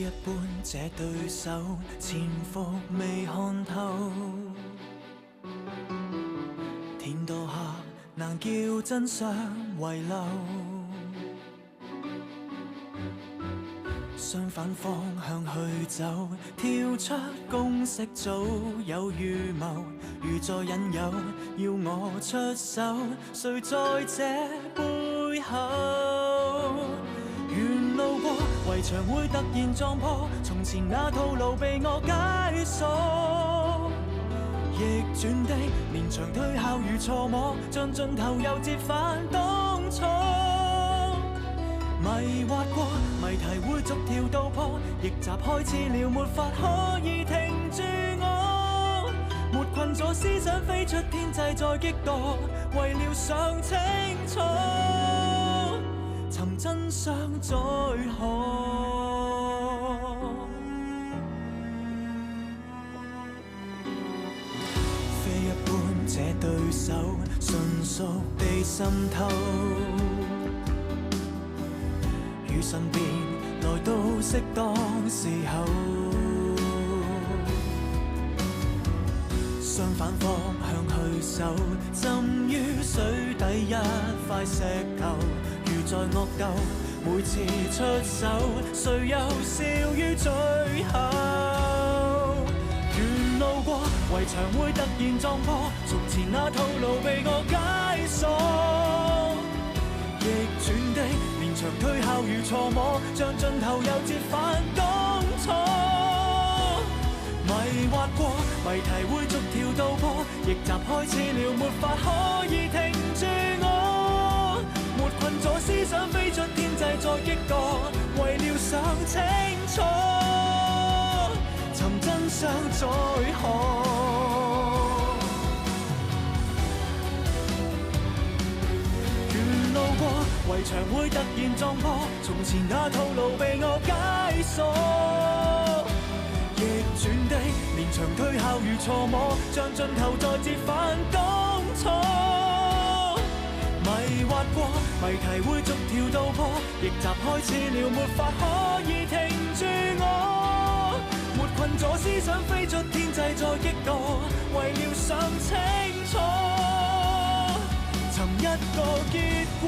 一般這對手，潛伏未看透。天多黑，難叫真相遺漏。相反方向去走，跳出公式早有預謀。如在引誘，要我出手，誰在這背後？沿路過圍牆會突然撞破，從前那套路被我解鎖。逆轉的連場退後如錯摸，像盡頭又折返當初。迷惑過，謎題會逐條道破，逆襲開始了，沒法可以停住我。沒困咗思想飛出天際再激墮，為了想清楚，尋真相再可。非一般這對手，純屬被滲透。於身邊來到適當時候，相反方向去守，浸於水底一塊石頭。如在惡鬥，每次出手，誰又笑於最後？沿路過圍牆會突然撞破，從前那套路被我解鎖。逆轉的連場退後如錯摸，像盡頭又折返當初。迷惑過，謎題會逐條道破，逆襲開始了，沒法可以停住我。沒困咗思想飛出天際再激墮，為了想清楚，尋真相再可。圍牆會突然撞破，從前那套路被我解鎖。逆轉的連場退後如錯摸，像盡頭再折返當初。迷惑過，謎題會逐條道破，逆襲開始了，沒法可以停住我。沒困咗思想飛出天際再激墮，為了想清楚，尋一個結果。